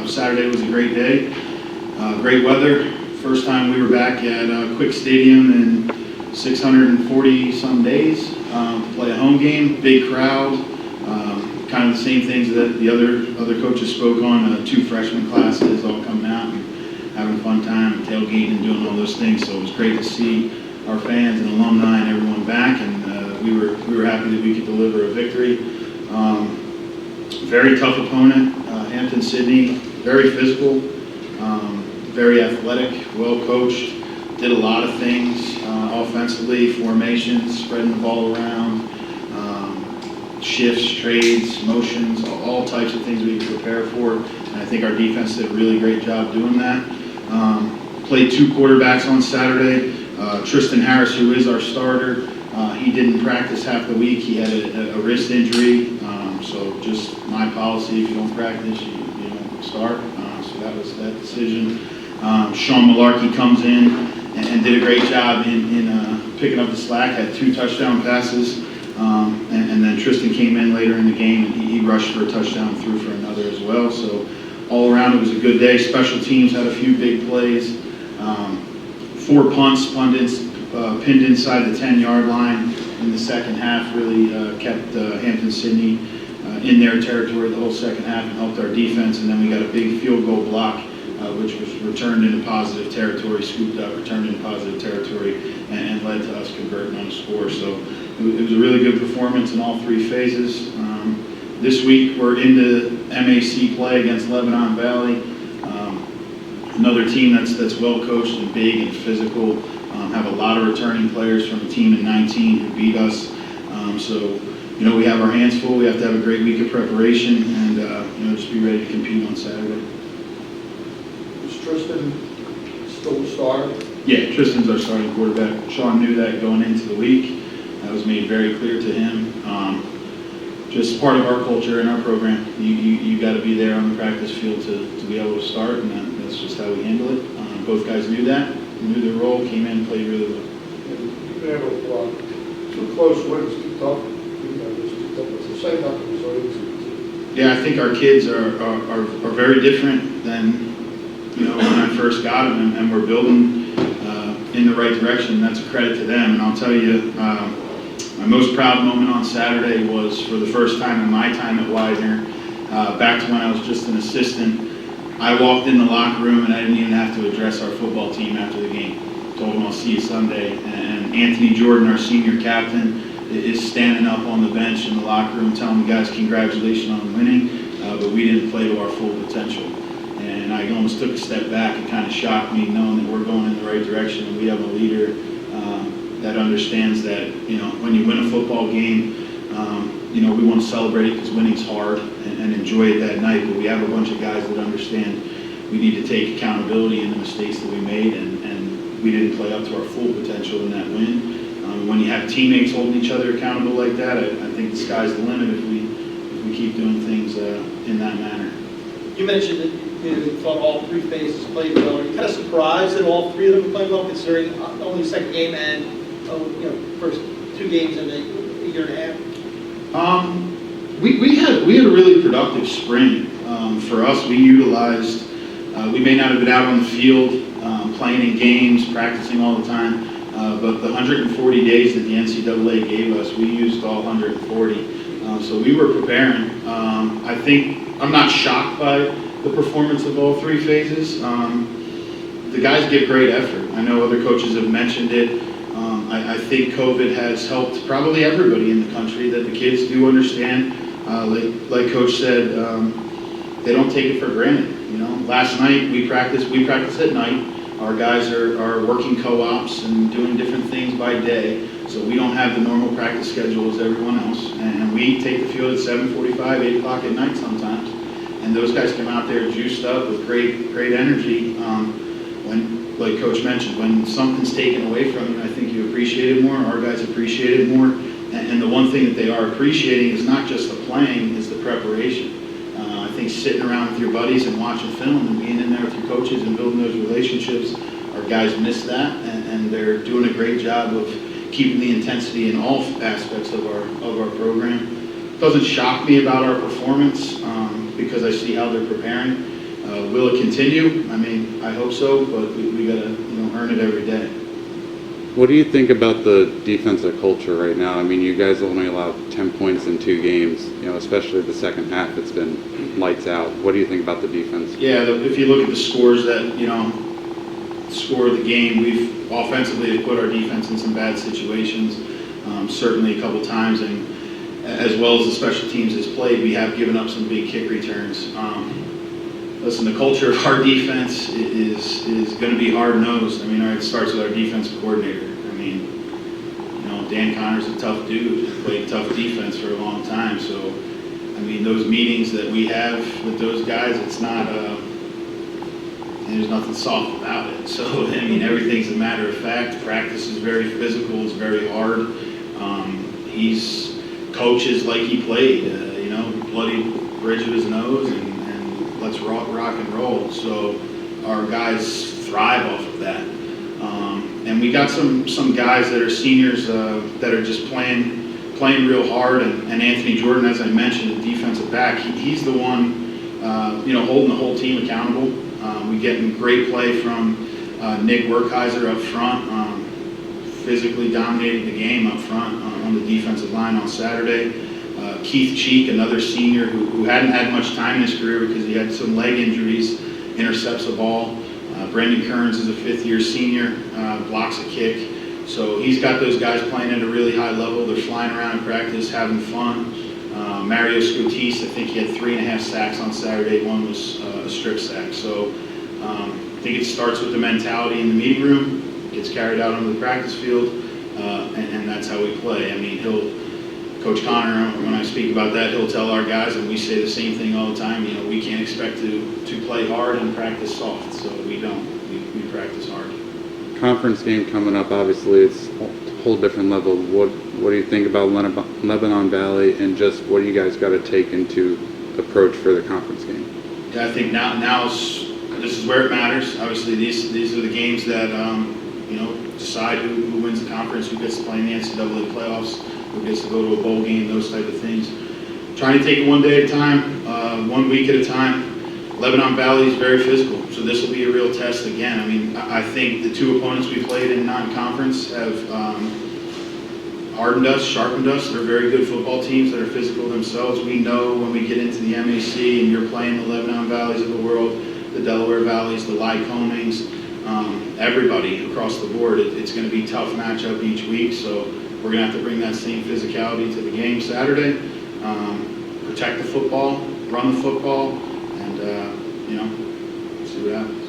Saturday was a great day, great weather. First time we were back at Quick Stadium in 640 some days to play a home game, big crowd. Kind of the same things that the other coaches spoke on. 2 freshman classes all coming out and having a fun time, and tailgating and doing all those things. So it was great to see our fans and alumni and everyone back, and we were happy that we could deliver a victory. Very tough opponent, Hampden-Sydney, very physical, very athletic, well coached, did a lot of things offensively, formations, spreading the ball around, shifts, trades, motions, all types of things we prepare for. And I think our defense did a really great job doing that. Played 2 quarterbacks on Saturday. Tristan Harris, who is our starter, he didn't practice half the week. He had a wrist injury. So just my policy, if you don't practice, you don't start. So that was that decision. Sean Malarkey comes in and did a great job in picking up the slack, had 2 touchdown passes. And then Tristan came in later in the game, and he rushed for a touchdown and threw for another as well. So all around it was a good day. Special teams had a few big plays. 4 punts, pundits pinned inside the 10-yard line in the second half really kept Hampden-Sydney in their territory the whole second half and helped our defense. And then we got a big field goal block, which was returned into positive territory, scooped up, returned into positive territory, and led to us converting on a score. So it was a really good performance in all 3 phases. This week we're into MAC play against Lebanon Valley, another team that's well coached and big and physical. Have a lot of returning players from a team in 19 who beat us. So we have our hands full. We have to have a great week of preparation and just be ready to compete on Saturday. Is Tristan still the starter? Yeah, Tristan's our starting quarterback. Sean knew that going into the week. That was made very clear to him. Just part of our culture and our program. You got to be there on the practice field to be able to start, and that's just how we handle it. Both guys knew that, knew their role, came in, played really well. You've been able to 2 close wins, keep up. It's the same nothing, so it's. Yeah, I think our kids are very different than when I first got them, and we're building in the right direction. That's a credit to them, and I'll tell you. My most proud moment on Saturday was for the first time in my time at Widener, back to when I was just an assistant. I walked in the locker room and I didn't even have to address our football team after the game. Told them I'll see you Sunday. And Anthony Jordan, our senior captain, is standing up on the bench in the locker room telling the guys congratulations on winning, but we didn't play to our full potential. And I almost took a step back. It kind of shocked me knowing that we're going in the right direction and we have a leader that understands that when you win a football game, we want to celebrate it because winning's hard and enjoy it that night. But we have a bunch of guys that understand we need to take accountability in the mistakes that we made, and we didn't play up to our full potential in that win. When you have teammates holding each other accountable like that, I think the sky's the limit if we keep doing things in that manner. You mentioned that you thought all 3 phases played well. Are you kind of surprised that all 3 of them played well, considering only the second game and first 2 games in a year and a half? We had a really productive spring. For us, we utilized. We may not have been out on the field playing in games, practicing all the time, but the 140 days that the NCAA gave us, we used all 140. So we were preparing. I'm not shocked by the performance of all 3 phases. The guys give great effort. I know other coaches have mentioned it. I think COVID has helped probably everybody in the country, that the kids do understand. Like Coach said, they don't take it for granted. Last night we practiced at night. Our guys are working co-ops and doing different things by day, so we don't have the normal practice schedule as everyone else. And we take the field at 7:45, 8 o'clock at night sometimes. And those guys come out there juiced up with great energy. When, like Coach mentioned, when something's taken away from you, I think you appreciate it more. Our guys appreciate it more. And the one thing that they are appreciating is not just the playing, it's the preparation. I think sitting around with your buddies and watching film and being in there with your coaches and building those relationships, our guys miss that, and they're doing a great job of keeping the intensity in all aspects of our program. It doesn't shock me about our performance because I see how they're preparing. Will it continue? I mean, I hope so, but we got to, earn it every day. What do you think about the defensive culture right now? I mean, you guys only allowed 10 points in 2 games, especially the second half. It's been lights out. What do you think about the defense? Yeah, if you look at the scores that, score of the game, we've offensively put our defense in some bad situations, certainly a couple times, and as well as the special teams has played, we have given up some big kick returns. Listen, the culture of our defense is going to be hard-nosed. I mean, it starts with our defensive coordinator. I mean, Dan Connor's a tough dude, played tough defense for a long time. So, I mean, those meetings that we have with those guys, it's not, there's nothing soft about it. So, I mean, everything's a matter of fact. Practice is very physical, it's very hard. He's coaches like he played, bloody bridge of his nose, and let's rock and roll. So our guys thrive off of that. And we got some guys that are seniors that are just playing real hard. And Anthony Jordan, as I mentioned, the defensive back, he's the one, holding the whole team accountable. We getting great play from Nick Werkheiser up front, physically dominated the game up front on the defensive line on Saturday. Keith Cheek, another senior who hadn't had much time in his career because he had some leg injuries, intercepts a ball. Brendan Kearns is a 5th-year senior, blocks a kick. So he's got those guys playing at a really high level. They're flying around in practice, having fun. Mario Scotis, I think he had 3.5 sacks on Saturday. One was a strip sack. So I think it starts with the mentality in the meeting room, gets carried out onto the practice field, and that's how we play. I mean, Coach Connor, when I speak about that, he'll tell our guys, and we say the same thing all the time, we can't expect to play hard and practice soft, so we don't. We practice hard. Conference game coming up, obviously, it's a whole different level. What do you think about Lebanon Valley, and just what do you guys got to take into approach for the conference game? Yeah, I think this is where it matters. Obviously, these are the games that, decide who wins the conference, who gets to play in the NCAA playoffs, who gets to go to a bowl game, those type of things. Trying to take it one day at a time, 1 week at a time. Lebanon Valley is very physical, so this will be a real test again. I mean, I think the 2 opponents we played in non-conference have hardened us, sharpened us. They're very good football teams that are physical themselves. We know when we get into the MAC and you're playing the Lebanon Valleys of the world, the Delaware Valleys, the Lycomings, everybody across the board, it's going to be a tough matchup each week, so we're going to have to bring that same physicality to the game Saturday, protect the football, run the football, and, see what happens.